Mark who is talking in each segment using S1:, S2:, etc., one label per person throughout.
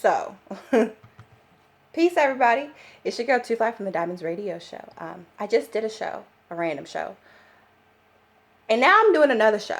S1: So, peace, everybody. It's your girl, Tooth Life from the Diamonds Radio Show. I just did a random show. And now I'm doing another show.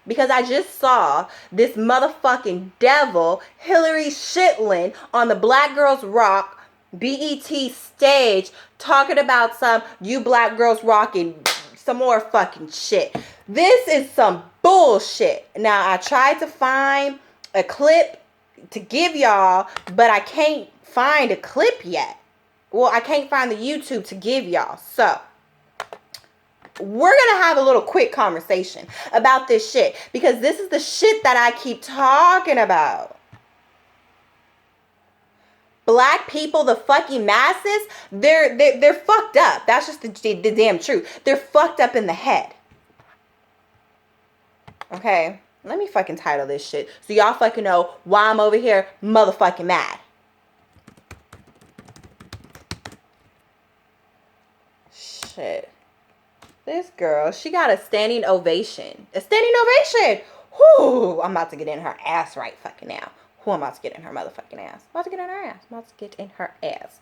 S1: Because I just saw this motherfucking devil, Hillary Shitland, on the Black Girls Rock BET stage talking about some you black girls rocking some more fucking shit. This is some bullshit. Now, I tried to find a clip to give y'all, but I can't find a clip yet. Well, I can't find the YouTube to give y'all. So, we're going to have a little quick conversation about this shit, because this is the shit that I keep talking about. Black people, the fucking masses, they're fucked up. That's just the damn truth. They're fucked up in the head. Okay? Let me fucking title this shit so y'all fucking know why I'm over here motherfucking mad. Shit. This girl, she got a standing ovation. A standing ovation! Whoo! I'm about to get in her ass right fucking now. Who am I about to get in her motherfucking ass? I'm about to get in her ass. I'm about to get in her ass.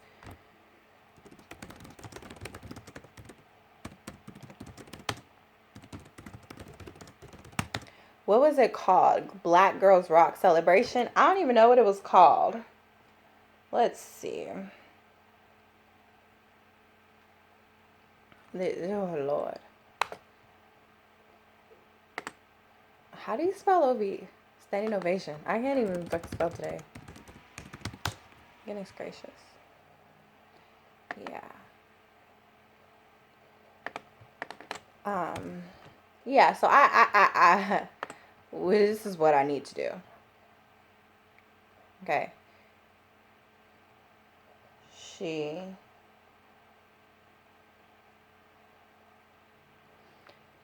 S1: What was it called? Black Girls Rock Celebration? I don't even know what it was called. Let's see. Oh, Lord. How do you spell OV? Standing ovation. I can't even fucking spell today. Goodness gracious. Yeah. Yeah, so this is what I need to do. Okay.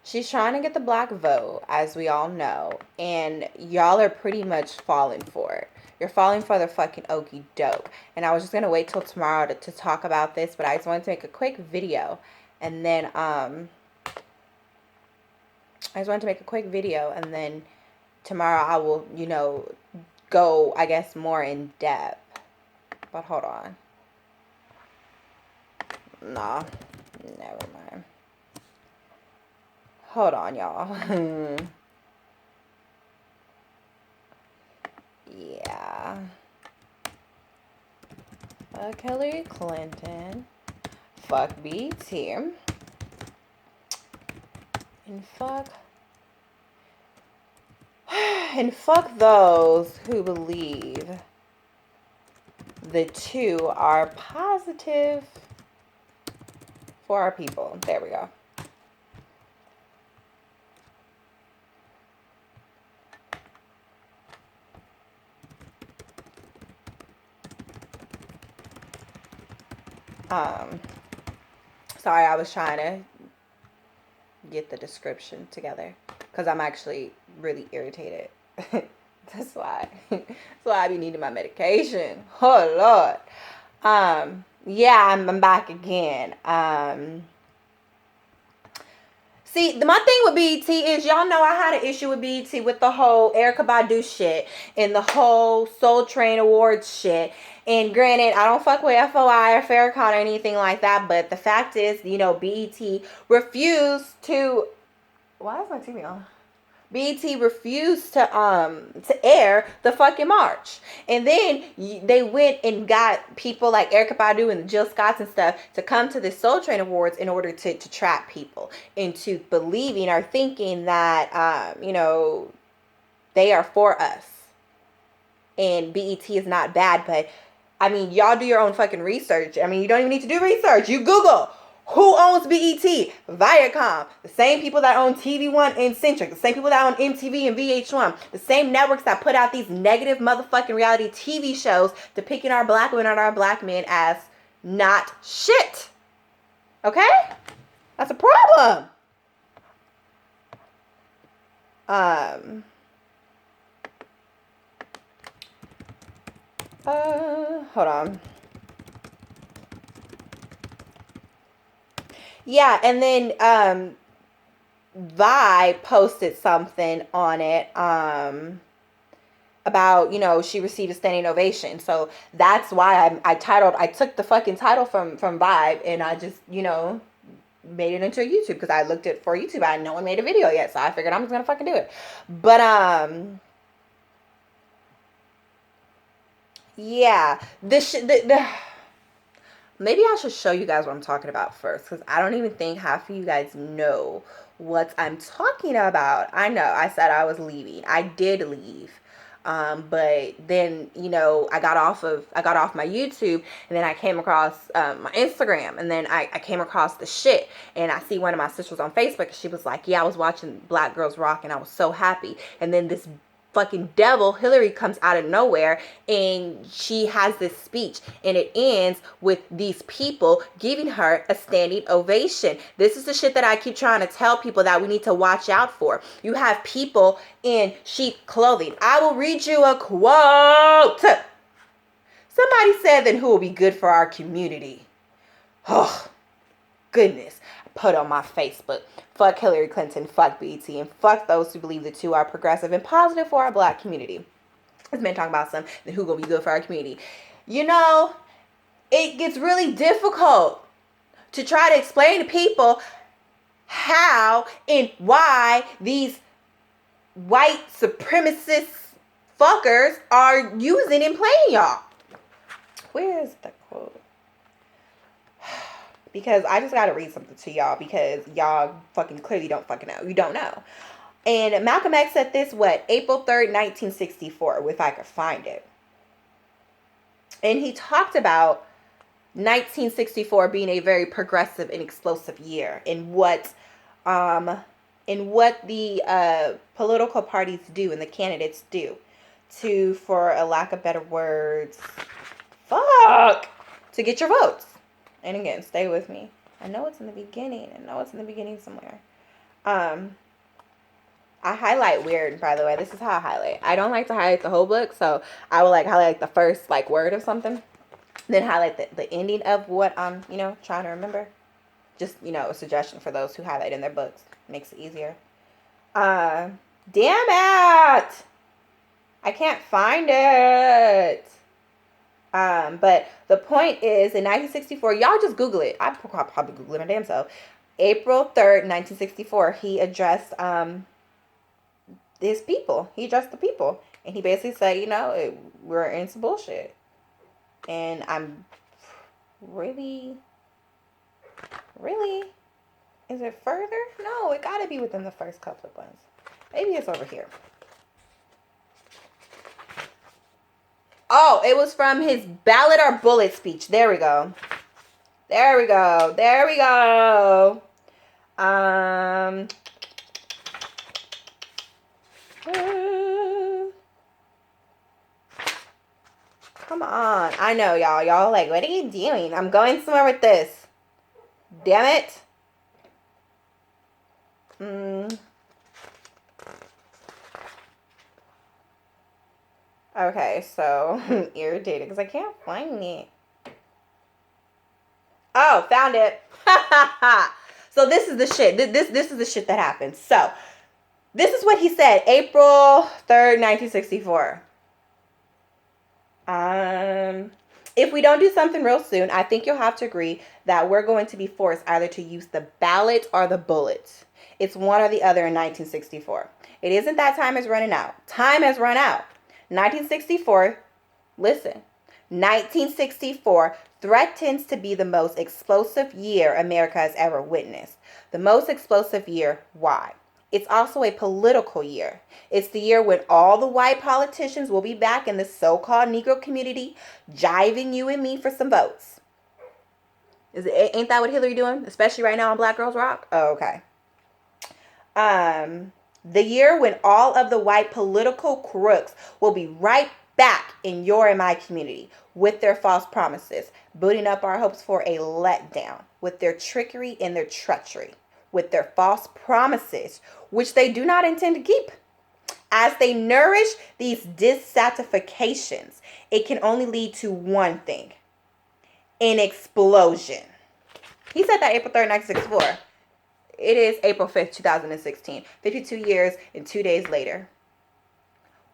S1: She's trying to get the black vote, as we all know, and y'all are pretty much falling for it. You're falling for the fucking okie doke. And I was just going to wait till tomorrow to talk about this, but I just wanted to make a quick video. And then, tomorrow I will, go, I guess, more in depth. But hold on. Nah, never mind. Hold on, y'all. Yeah. Fuck Hillary Clinton. Fuck BT. And fuck those who believe the two are positive for our people. There we go. Sorry, I was trying to get the description together because I'm actually really irritated. That's why I be needing my medication. Oh Lord. Yeah, I'm back again. See, my thing with BET is, y'all know I had an issue with BET with the whole Erykah Badu shit and the whole Soul Train Awards shit. And granted, I don't fuck with FOI or Farrakhan or anything like that, but the fact is, BET refused to... Why is my TV on? BET refused to air the fucking march. And then they went and got people like Erykah Badu and Jill Scott and stuff to come to the Soul Train Awards in order to trap people into believing or thinking that, they are for us. And BET is not bad, but, y'all do your own fucking research. You don't even need to do research. You Google. Who owns BET? Viacom. The same people that own TV One and Centric. The same people that own MTV and VH1. The same networks that put out these negative motherfucking reality TV shows depicting our black women and our black men as not shit. Okay? That's a problem. Hold on. Yeah, and then Vi posted something on it. about, she received a standing ovation. So that's why I took the fucking title from Vibe, and I just, made it into a YouTube, because I looked at for YouTube. No one made a video yet, so I figured I'm just gonna fucking do it. But yeah, maybe I should show you guys what I'm talking about first, because I don't even think half of you guys know what I'm talking about. I know I said I was leaving. I did leave. But then, I got off my YouTube, and then I came across my Instagram, and then I came across the shit, and I see one of my sisters on Facebook, and she was like, yeah, I was watching Black Girls Rock, and I was so happy. And then this fucking devil Hillary comes out of nowhere, and she has this speech, and it ends with these people giving her a standing ovation. This is the shit that I keep trying to tell people that we need to watch out for. You have people in sheep clothing. I will read you a quote. Somebody said, then who will be good for our community? Oh, goodness. I put on my Facebook, fuck Hillary Clinton, fuck BT, and fuck those who believe the two are progressive and positive for our Black community. This man talking about some, then who gonna be good for our community? It gets really difficult to try to explain to people how and why these white supremacist fuckers are using and playing y'all. Where is the quote? Because I just gotta read something to y'all, because y'all fucking clearly don't fucking know. You don't know. And Malcolm X said this, April 3rd, 1964, if I could find it. And he talked about 1964 being a very progressive and explosive year in what the political parties do and the candidates do to, for a lack of better words, to get your votes. And again, stay with me. I know it's in the beginning. Somewhere. I highlight weird, by the way. This is how I highlight. I don't like to highlight the whole book, so I will highlight the first word of something, then highlight the ending of what I'm trying to remember. Just a suggestion for those who highlight in their books. Makes it easier. Damn it! I can't find it. But the point is, in 1964, y'all just Google it. I probably Google it my damn self. April 3rd, 1964, he addressed his people. He addressed the people. And he basically said, we're in some bullshit. And I'm really, is it further? No, it gotta be within the first couple of months. Maybe it's over here. Oh, it was from his ballot or bullet speech. There we go. Come on. I know, y'all. Y'all what are you doing? I'm going somewhere with this. Damn it. Okay, so I'm irritated because I can't find it. Oh, found it. So this is the shit. This is the shit that happened. So this is what he said, April 3rd, 1964. If we don't do something real soon, I think you'll have to agree that we're going to be forced either to use the ballot or the bullet. It's one or the other in 1964. It isn't that time is running out. Time has run out. 1964, listen, 1964 threatens to be the most explosive year America has ever witnessed. The most explosive year, why? It's also a political year. It's the year when all the white politicians will be back in the so-called Negro community, jiving you and me for some votes. Ain't that what Hillary doing? Especially right now on Black Girls Rock? Oh, okay. The year when all of the white political crooks will be right back in your and my community with their false promises, building up our hopes for a letdown, with their trickery and their treachery, with their false promises, which they do not intend to keep. As they nourish these dissatisfactions, it can only lead to one thing, an explosion. He said that April 3rd, 1964. It is April 5th, 2016. 52 years and 2 days later.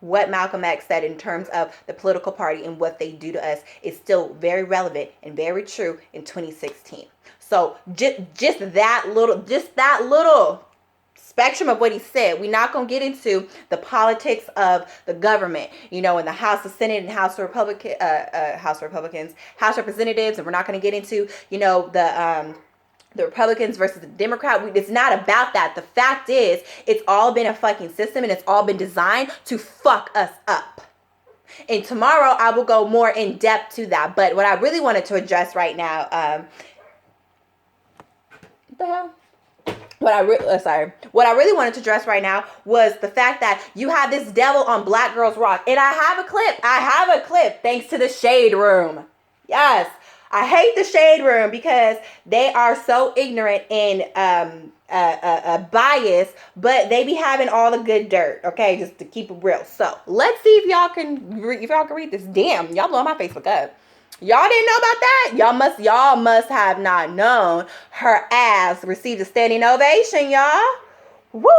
S1: what Malcolm X said in terms of the political party and what they do to us is still very relevant and very true in 2016. So just that little spectrum of what he said. We're not going to get into the politics of the government, in the House, the Senate, and House Republicans, House Representatives, and we're not going to get into, the Republicans versus the Democrat. It's not about that. The fact is, it's all been a fucking system, and it's all been designed to fuck us up. And tomorrow, I will go more in depth to that. But what I really wanted to address right now, what the hell? What I really wanted to address right now was the fact that you have this devil on Black Girls Rock. And I have a clip thanks to the Shade Room. Yes, I hate the Shade Room because they are so ignorant and biased, but they be having all the good dirt, okay, just to keep it real. So let's see if y'all can read this. Damn, y'all blowing my Facebook up. Y'all didn't know about that? Y'all must have not known her ass received a standing ovation, y'all. Woo!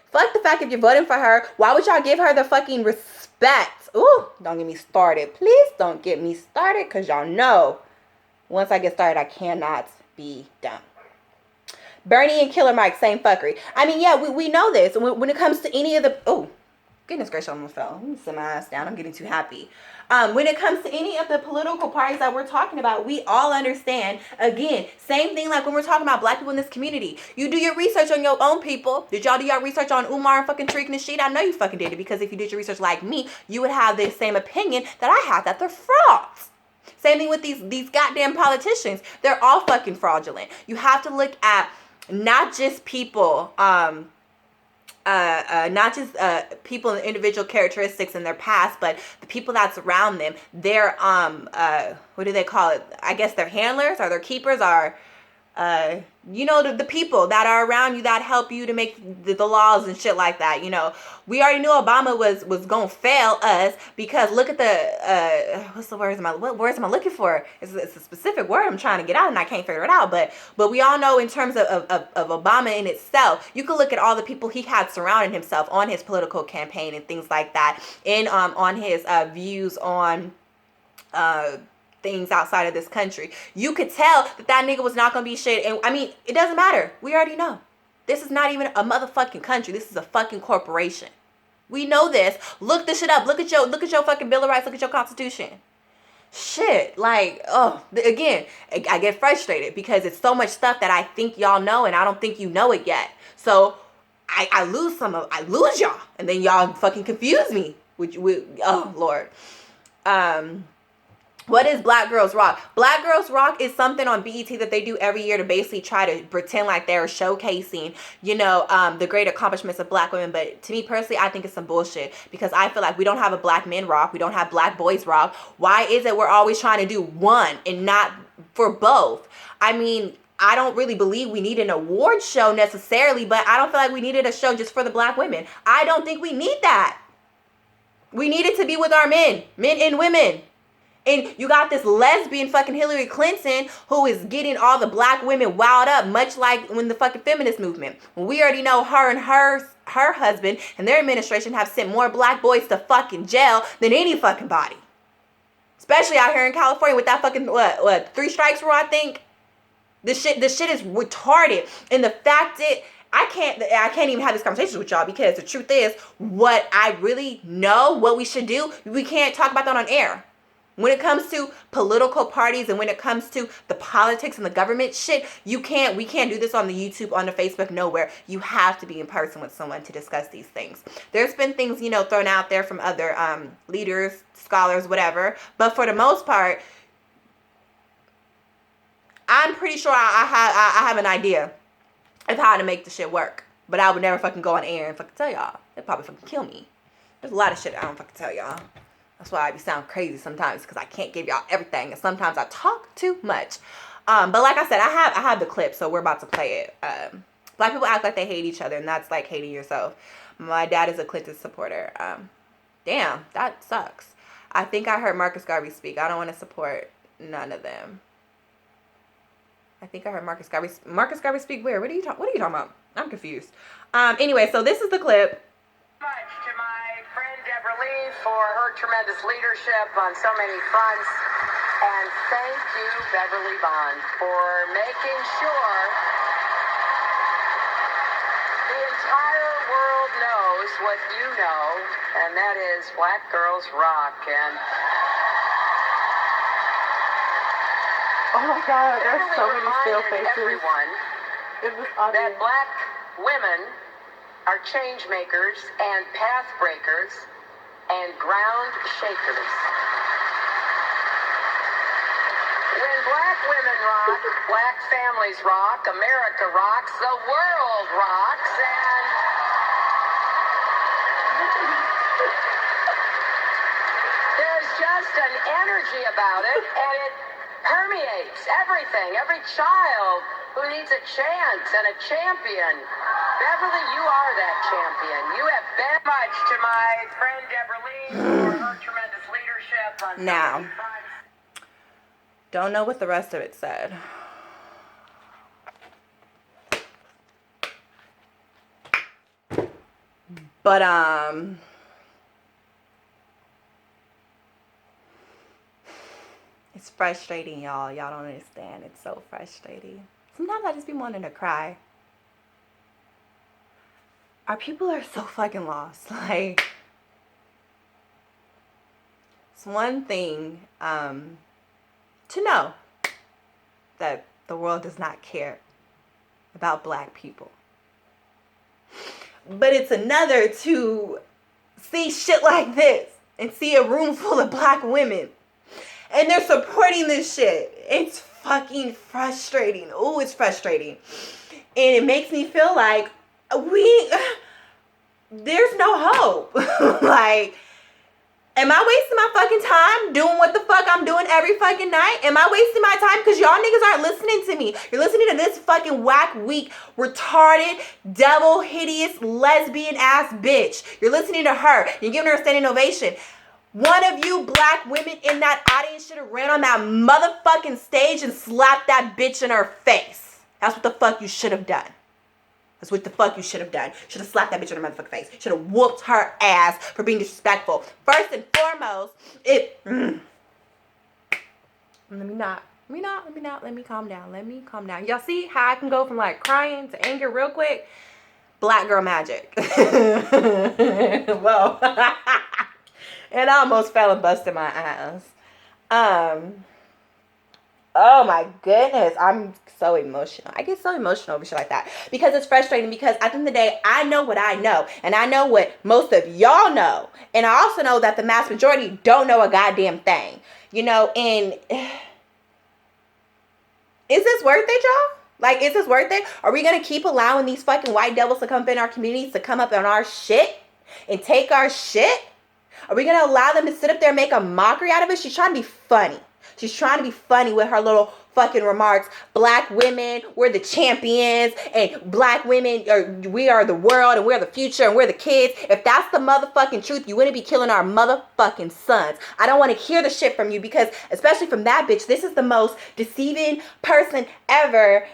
S1: Fuck the fact if you're voting for her, why would y'all give her the fucking respect? Ooh, don't get me started. Please don't get me started, because y'all know once I get started, I cannot be done. Bernie and Killer Mike, same fuckery. I mean, yeah, we know this. When it comes to any of the... Oh, goodness gracious, I almost fell. Let me sit my ass down. I'm getting too happy. When it comes to any of the political parties that we're talking about, we all understand, again, same thing like when we're talking about Black people in this community. You do your research on your own people. Did y'all do your research on Umar and fucking Tariq Nasheed? I know you fucking did it, because if you did your research like me, you would have the same opinion that I have, that they're frauds. Same thing with these goddamn politicians. They're all fucking fraudulent. You have to look at not just people, people and individual characteristics in their past, but the people that surround them. Their what do they call it? I guess their handlers or their keepers are the people that are around you that help you to make the laws and shit like that. We already knew Obama was gonna fail us, because look at the what words am I looking for? It's a specific word I'm trying to get out and I can't figure it out. But we all know in terms of Obama in itself, you can look at all the people he had surrounding himself on his political campaign and things like that, and on his views on things outside of this country. You could tell that nigga was not gonna be shit. And I mean, it doesn't matter. We already know. This is not even a motherfucking country. This is a fucking corporation. We know this. Look this shit up. Look at your fucking Bill of Rights. Look at your Constitution. Shit, like, again, I get frustrated because it's so much stuff that I think y'all know and I don't think you know it yet. So I lose y'all, and then y'all fucking confuse me. Oh Lord. What is Black Girls Rock? Black Girls Rock is something on BET that they do every year to basically try to pretend like they're showcasing, the great accomplishments of Black women. But to me personally, I think it's some bullshit, because I feel like we don't have a Black men rock. We don't have Black boys rock. Why is it we're always trying to do one and not for both? I mean, I don't really believe we need an award show necessarily, but I don't feel like we needed a show just for the Black women. I don't think we need that. We need it to be with our men and women. And you got this lesbian fucking Hillary Clinton who is getting all the Black women wowed up, much like when the fucking feminist movement. We already know her and her husband and their administration have sent more Black boys to fucking jail than any fucking body. Especially out here in California with that fucking, 3 strikes rule, I think. This shit is retarded. And the fact that I can't even have these conversations with y'all, because the truth is, what I really know, what we should do, we can't talk about that on air. When it comes to political parties and when it comes to the politics and the government shit, we can't do this on the YouTube, on the Facebook, nowhere. You have to be in person with someone to discuss these things. There's been things, thrown out there from other leaders, scholars, whatever. But for the most part, I'm pretty sure I have an idea of how to make the shit work. But I would never fucking go on air and fucking tell y'all. They'd probably fucking kill me. There's a lot of shit I don't fucking tell y'all. That's why I be sound crazy sometimes, because I can't give y'all everything, and sometimes I talk too much. But like I said, I have the clip, so we're about to play it. Black people act like they hate each other, and that's like hating yourself. My dad is a Clinton supporter. Damn, that sucks. I think I heard Marcus Garvey speak. I don't want to support none of them. I think I heard Marcus Garvey speak where? What are you talking about? I'm confused. Anyway, so this is the clip.
S2: Much to my friend for her tremendous leadership on so many fronts. And thank you, Beverly Bond, for making sure the entire world knows what you know, and that is Black Girls Rock. And
S1: oh my God, there's so many still faces
S2: everyone
S1: in this audience.
S2: That Black women are change makers and path breakers and ground shakers. When Black women rock, Black families rock, America rocks, the world rocks, and there's just an energy about it, and it permeates everything. Every child who needs a chance and a champion. Beverly, you are that champion. You have been much to my friend Deborah for her tremendous leadership on
S1: now,
S2: so many fronts.
S1: Don't know what the rest of it said. But, it's frustrating, y'all. Y'all don't understand. It's so frustrating. Sometimes I just be wanting to cry. Our people are so fucking lost. Like, it's one thing, to know that the world does not care about Black people. But it's another to see shit like this and see a room full of Black women and they're supporting this shit. It's fucking frustrating. Oh, it's frustrating. And it makes me feel like there's no hope. Like, am I wasting my fucking time doing what the fuck I'm doing every fucking night? Am I wasting my time? Because y'all niggas aren't listening to me. You're listening to this fucking whack, weak, retarded, devil, hideous, lesbian ass bitch. You're listening to her. You're giving her a standing ovation. One of you Black women in that audience should have ran on that motherfucking stage and slapped that bitch in her face. That's what the fuck you should have done. That's what the fuck you should have done. Should have slapped that bitch in her motherfucking face. Should have whooped her ass for being disrespectful. First and foremost, let me calm down. Y'all see how I can go from like crying to anger real quick? Black girl magic. Whoa. And I almost fell and busted my ass. Oh my goodness. I'm so emotional. I get so emotional over shit like that. Because it's frustrating, because at the end of the day, I know what I know. And I know what most of y'all know. And I also know that the mass majority don't know a goddamn thing. You know, and is this worth it, y'all? Like, is this worth it? Are we going to keep allowing these fucking white devils to come up in our communities, to come up on our shit and take our shit? Are we going to allow them to sit up there and make a mockery out of it? She's trying to be funny. She's trying to be funny with her little fucking remarks. Black women, we're the champions, and Black women, we are the world, and we're the future, and we're the kids. If that's the motherfucking truth, you wouldn't be killing our motherfucking sons. I don't want to hear the shit from you, because, especially from that bitch, this is the most deceiving person ever.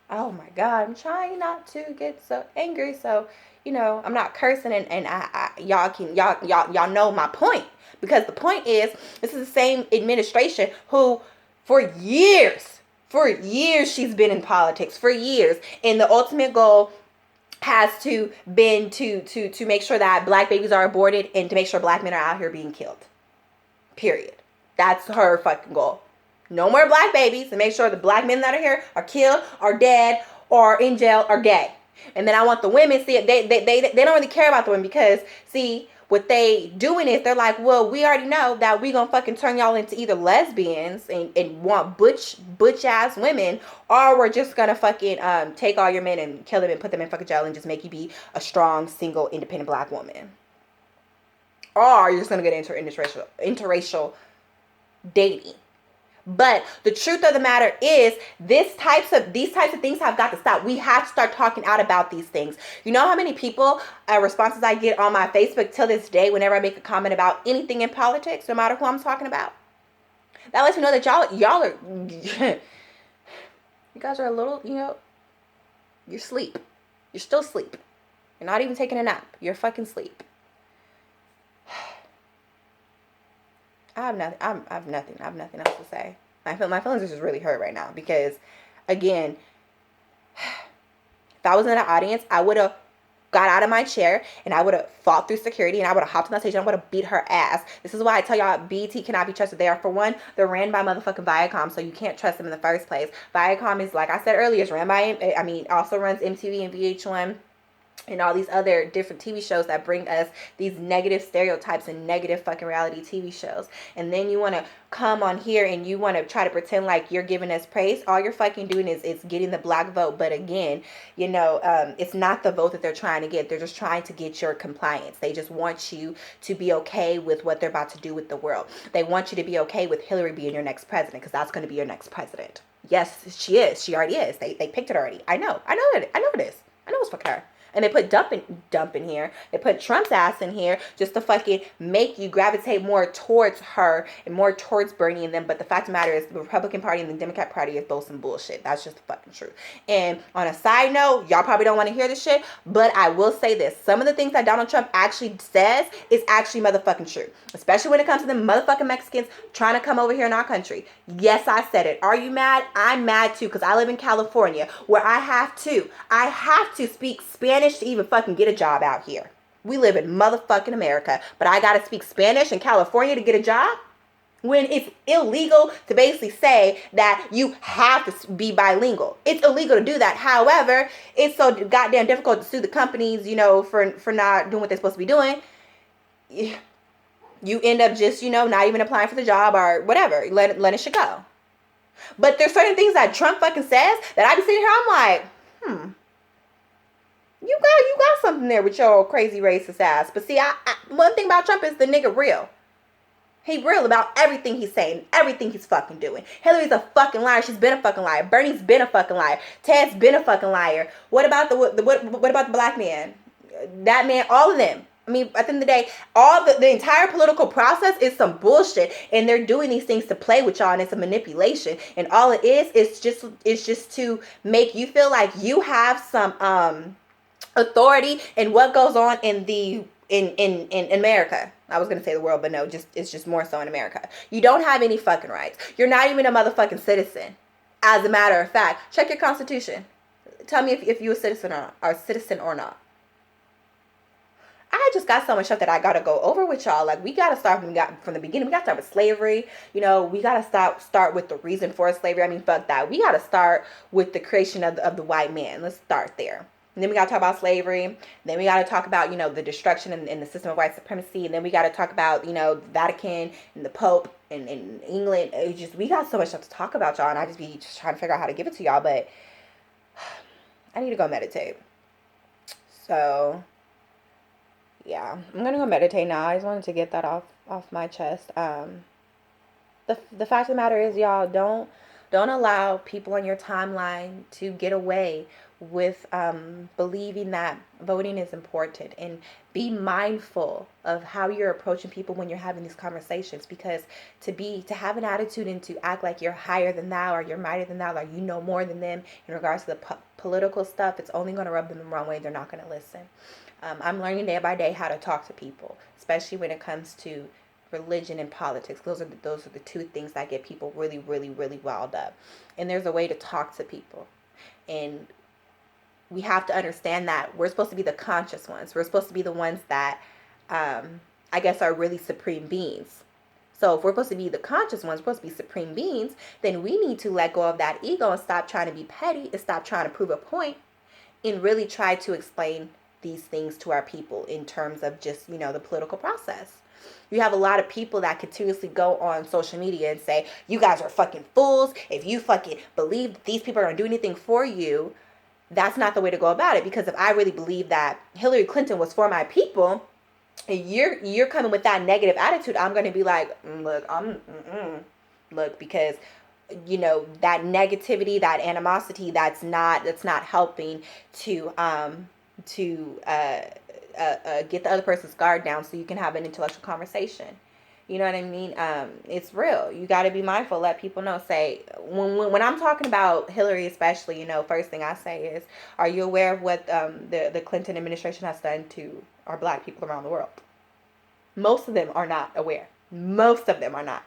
S1: Oh my God, I'm trying not to get so angry, so, you know, I'm not cursing, and y'all know my point. Because the point is, this is the same administration who, for years, she's been in politics, for years. And the ultimate goal has to been to make sure that Black babies are aborted and to make sure Black men are out here being killed. Period. That's her fucking goal. No more Black babies, and make sure the Black men that are here are killed, are dead, or in jail, or gay. And then I want the women, see, they don't really care about the women, because, see, what they doing is they're like, well, we already know that we gonna fucking turn y'all into either lesbians and want butch ass women, or we're just gonna fucking take all your men and kill them and put them in fucking jail and just make you be a strong, single, independent Black woman. Or you're just gonna get into interracial dating. But the truth of the matter is, these types of things have got to stop. We have to start talking out about these things. You know how many people, responses I get on my Facebook till this day whenever I make a comment about anything in politics, no matter who I'm talking about? That lets me know that y'all are, you guys are a little, you know, you're asleep. You're still asleep. You're not even taking a nap. You're fucking asleep. I have nothing else to say. My feelings are just really hurt right now because, again, if I was in the audience, I would have got out of my chair and I would have fought through security and I would have hopped on that stage and I would have beat her ass. This is why I tell y'all BET cannot be trusted. They are, for one, they're ran by motherfucking Viacom, so you can't trust them in the first place. Viacom is, like I said earlier, is ran by, also runs MTV and VH1 and all these other different TV shows that bring us these negative stereotypes and negative fucking reality TV shows. And then you want to come on here and you want to try to pretend like you're giving us praise. All you're fucking doing is getting the black vote. But again, it's not the vote that they're trying to get. They're just trying to get your compliance. They just want you to be okay with what they're about to do with the world. They want you to be okay with Hillary being your next president, because that's going to be your next president. Yes, she is. She already is. They picked it already. I know it is. I know it's fucking her. And they put Dump in here. They put Trump's ass in here just to fucking make you gravitate more towards her and more towards Bernie and them. But the fact of the matter is, the Republican Party and the Democrat Party is both some bullshit. That's just the fucking truth. And on a side note, y'all probably don't want to hear this shit, but I will say this. Some of the things that Donald Trump actually says is actually motherfucking true. Especially when it comes to the motherfucking Mexicans trying to come over here in our country. Yes, I said it. Are you mad? I'm mad too, because I live in California, where I have to speak Spanish to even fucking get a job out here. We live in motherfucking America, but I gotta speak Spanish in California to get a job? When it's illegal to basically say that you have to be bilingual. It's illegal to do that. However, it's so goddamn difficult to sue the companies, for not doing what they're supposed to be doing. You end up just, not even applying for the job or whatever. Letting shit go. But there's certain things that Trump fucking says that I be sitting here, I'm like, You got something there with your crazy racist ass. But see, one thing about Trump is the nigga real. He real about everything he's saying, everything he's fucking doing. Hillary's a fucking liar. She's been a fucking liar. Bernie's been a fucking liar. Ted's been a fucking liar. What about what about the black man? That man, all of them. I mean, at the end of the day, all the entire political process is some bullshit, and they're doing these things to play with y'all, and it's a manipulation. And all it is just to make you feel like you have some authority in what goes on in America. I was gonna say the world, but no, it's just more so in America. You don't have any fucking rights. You're not even a motherfucking citizen. As a matter of fact, check your constitution. Tell me if you're a citizen or not. I just got so much stuff that I gotta go over with y'all. Like, we gotta start from the beginning. We gotta start with slavery. We gotta start with the reason for slavery. I mean, fuck that. We gotta start with the creation of the white man. Let's start there. And then we got to talk about slavery. Then we got to talk about, the destruction and the system of white supremacy. And then we got to talk about, the Vatican and the Pope and England. We got so much stuff to talk about, y'all. And I just be trying to figure out how to give it to y'all. But I need to go meditate. So, yeah. I'm going to go meditate now. I just wanted to get that off my chest. The fact of the matter is, y'all, don't allow people on your timeline to get away with believing that voting is important, and be mindful of how you're approaching people when you're having these conversations, because to have an attitude and to act like you're higher than thou, or you're mightier than thou, or you know more than them in regards to the political stuff, it's only going to rub them the wrong way. They're not going to listen. I'm learning day by day how to talk to people, especially when it comes to religion and politics. Those are the two things that get people really, really, really riled up. And there's a way to talk to people, and we have to understand that we're supposed to be the conscious ones. We're supposed to be the ones that, I guess, are really supreme beings. So if we're supposed to be the conscious ones, we're supposed to be supreme beings, then we need to let go of that ego and stop trying to be petty and stop trying to prove a point, and really try to explain these things to our people in terms of just, the political process. You have a lot of people that continuously go on social media and say, you guys are fucking fools. If you fucking believe that these people are going to do anything for you, that's not the way to go about it. Because if I really believe that Hillary Clinton was for my people, and you're coming with that negative attitude, I'm going to be like, look, because that negativity, that animosity, that's not helping to get the other person's guard down so you can have an intellectual conversation. You know what I mean? It's real. You got to be mindful. Let people know. Say, when I'm talking about Hillary especially, first thing I say is, are you aware of what the Clinton administration has done to our black people around the world? Most of them are not aware. Most of them are not.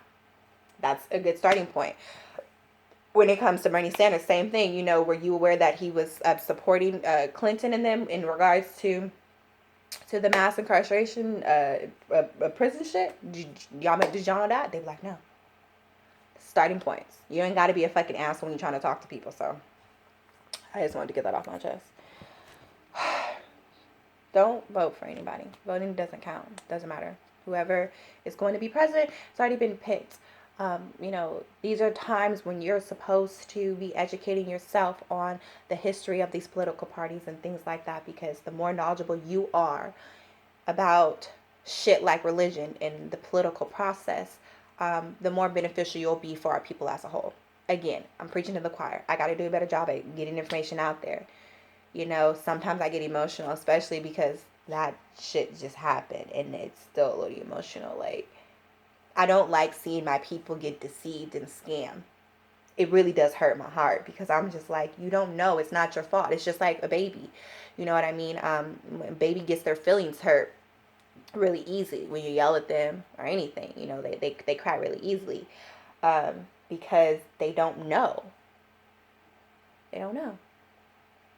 S1: That's a good starting point. When it comes to Bernie Sanders, same thing. You know, were you aware that he was supporting Clinton and them in regards to the mass incarceration, prison shit? Did y'all know that? They were like, no. Starting points. You ain't got to be a fucking asshole when you're trying to talk to people. So I just wanted to get that off my chest. Don't vote for anybody. Voting doesn't count. Doesn't matter. Whoever is going to be president, it's already been picked. You know, these are times when you're supposed to be educating yourself on the history of these political parties and things like that, because the more knowledgeable you are about shit like religion and the political process, the more beneficial you'll be for our people as a whole. Again, I'm preaching to the choir. I got to do a better job at getting information out there. You know, sometimes I get emotional, especially because that shit just happened and it's still a little emotional. Like, I don't like seeing my people get deceived and scammed. It really does hurt my heart because I'm just like, you don't know. It's not your fault. It's just like a baby. You know what I mean? When a baby gets their feelings hurt really easy when you yell at them or anything. You know, they cry really easily because they don't know. They don't know.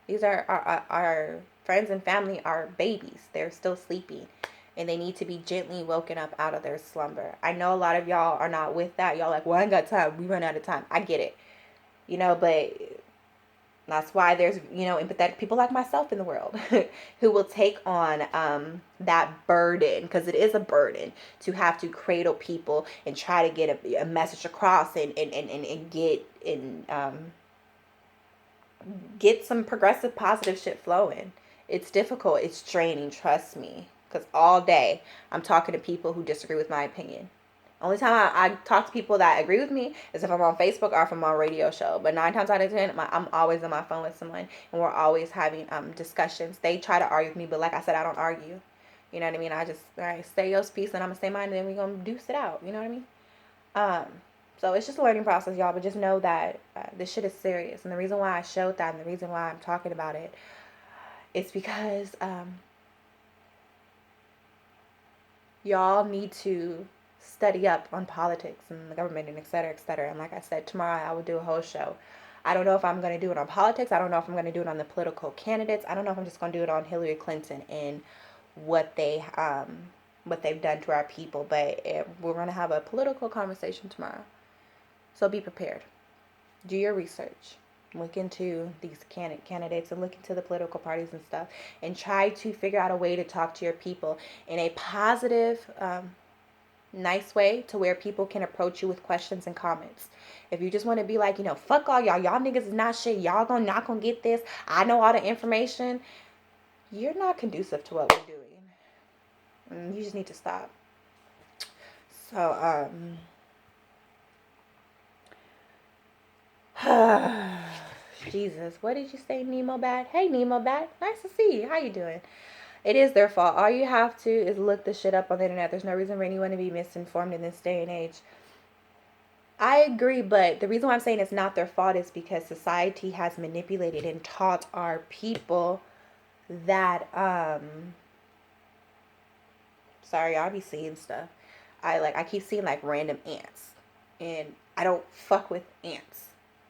S1: These are our friends and family are babies. They're still sleeping. And they need to be gently woken up out of their slumber. I know a lot of y'all are not with that. Y'all like, well, I ain't got time. We run out of time. I get it. You know, but that's why there's, you know, empathetic people like myself in the world who will take on that burden, because it is a burden to have to cradle people and try to get a message across and get some progressive positive shit flowing. It's difficult. It's draining. Trust me. Because all day I'm talking to people who disagree with my opinion. Only time I talk to people that agree with me is if I'm on Facebook or if I'm on a radio show. But 9 times out of 10, I'm always on my phone with someone. And we're always having discussions. They try to argue with me. But like I said, I don't argue. You know what I mean? I just, all right, say your piece and I'm going to say mine. And then we're going to deuce it out. You know what I mean? So it's just a learning process, y'all. But just know that this shit is serious. And the reason why I showed that and the reason why I'm talking about it is because y'all need to study up on politics and the government and et cetera, et cetera. And like I said, tomorrow I will do a whole show. I don't know if I'm going to do it on politics. I don't know if I'm going to do it on the political candidates. I don't know if I'm just going to do it on Hillary Clinton and what they've done to our people. But we're going to have a political conversation tomorrow. So be prepared. Do your research. Look into these candidates and look into the political parties and stuff. And try to figure out a way to talk to your people in a positive, nice way to where people can approach you with questions and comments. If you just want to be like, you know, fuck all y'all niggas is not shit, y'all not gonna get this, I know all the information, you're not conducive to what we're doing. You just need to stop. So Jesus, what did you say, Nemo Bat? Hey, Nemo Bat, nice to see you. How you doing? It is their fault. All you have to is look the shit up on the internet. There's no reason for anyone to be misinformed in this day and age. I agree, but the reason why I'm saying it's not their fault is because society has manipulated and taught our people that sorry, I'll be seeing stuff. I keep seeing like random ants. And I don't fuck with ants.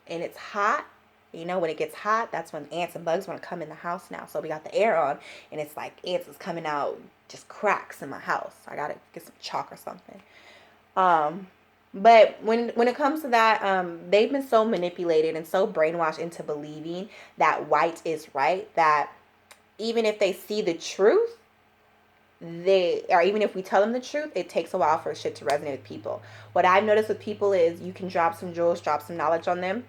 S1: And it's hot. You know, when it gets hot, that's when ants and bugs want to come in the house now. So we got the air on, and it's like ants is coming out, just cracks in my house. I gotta get some chalk or something. But when it comes to that, they've been so manipulated and so brainwashed into believing that white is right, that even if they see the truth, even if we tell them the truth, it takes a while for shit to resonate with people. What I've noticed with people is you can drop some jewels, drop some knowledge on them.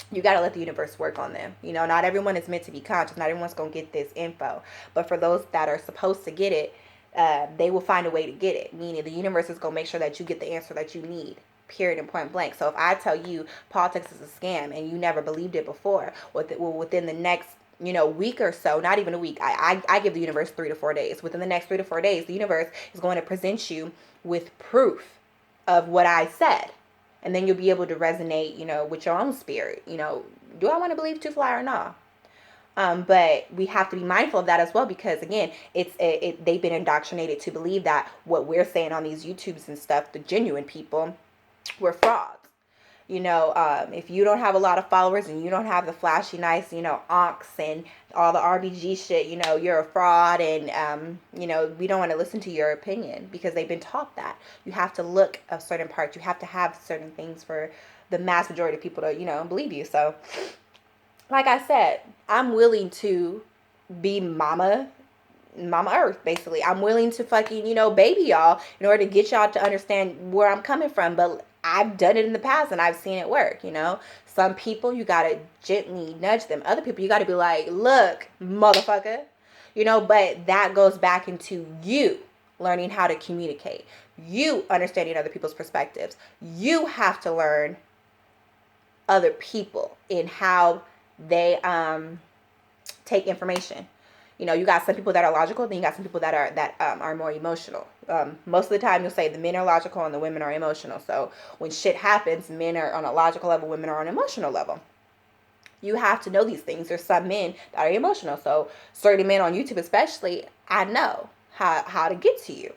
S1: You got to let the universe work on them. You know, not everyone is meant to be conscious. Not everyone's going to get this info. But for those that are supposed to get it, they will find a way to get it. Meaning the universe is going to make sure that you get the answer that you need. Period and point blank. So if I tell you politics is a scam and you never believed it before, within the next week or so, not even a week, I give the universe 3 to 4 days. Within the next 3 to 4 days, the universe is going to present you with proof of what I said. And then you'll be able to resonate, with your own spirit. Do I want to believe Two Fly or not? But we have to be mindful of that as well, because again, they've been indoctrinated to believe that what we're saying on these YouTubes and stuff, the genuine people, we're frauds. If you don't have a lot of followers and you don't have the flashy, nice, onks and all the RBG shit, you're a fraud, and we don't want to listen to your opinion, because they've been taught that you have to look a certain part, you have to have certain things for the mass majority of people to believe you. So like I said, I'm willing to be Mama Earth, basically. I'm willing to fucking, baby y'all in order to get y'all to understand where I'm coming from. But I've done it in the past and I've seen it work, Some people, you gotta gently nudge them. Other people, you gotta be like, look, motherfucker. But that goes back into you learning how to communicate. You understanding other people's perspectives. You have to learn other people in how they take information. You got some people that are logical, then you got some people that are more emotional. Most of the time, you'll say the men are logical and the women are emotional. So when shit happens, men are on a logical level, women are on an emotional level. You have to know these things. There's some men that are emotional. So certain men on YouTube, especially, I know how to get to you.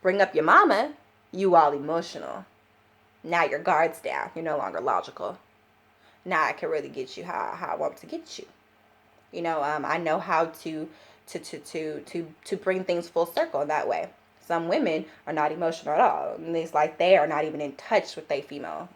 S1: Bring up your mama, you all emotional. Now your guard's down. You're no longer logical. Now I can really get you how I want to get you. I know how to bring things full circle in that way. Some women are not emotional at all. And it's like they are not even in touch with their female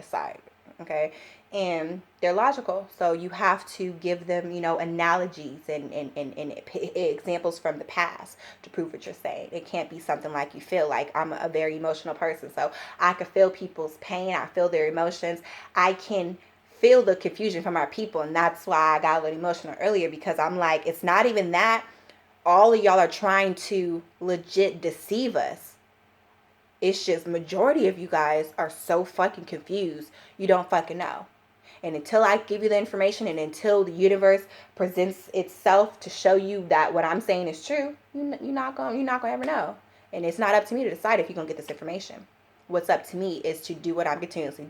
S1: side. Okay. And they're logical. So you have to give them, analogies and examples from the past to prove what you're saying. It can't be something like you feel. Like, I'm a very emotional person. So I can feel people's pain. I feel their emotions. I can feel the confusion from our people, and that's why I got a little emotional earlier, because I'm like, it's not even that all of y'all are trying to legit deceive us. It's just majority of you guys are so fucking confused, you don't fucking know. And until I give you the information, and until the universe presents itself to show you that what I'm saying is true, you're not gonna ever know. And it's not up to me to decide if you're gonna get this information. What's up to me is to do what I'm continuously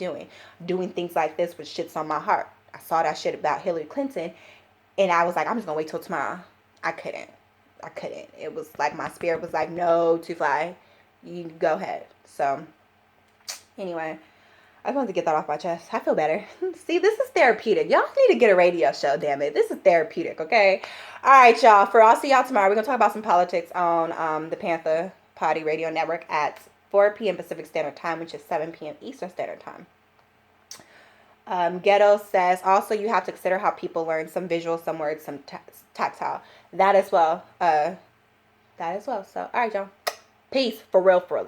S1: doing things like this with shit's on my heart. I saw that shit about Hillary Clinton, and I was like, I'm just gonna wait till tomorrow. I couldn't. It was like my spirit was like, no, to fly, you go ahead. So anyway, I wanted to get that off my chest. I feel better. See, this is therapeutic. Y'all need to get a radio show, damn it. This is therapeutic, okay? All right, y'all. I'll see y'all tomorrow. We're going to talk about some politics on the Panther Party Radio Network at 4 p.m. Pacific Standard Time, which is 7 p.m. Eastern Standard Time. Ghetto says, also, you have to consider how people learn some visual, some words, some tactile. That as well. So, all right, y'all. Peace. For real, for real.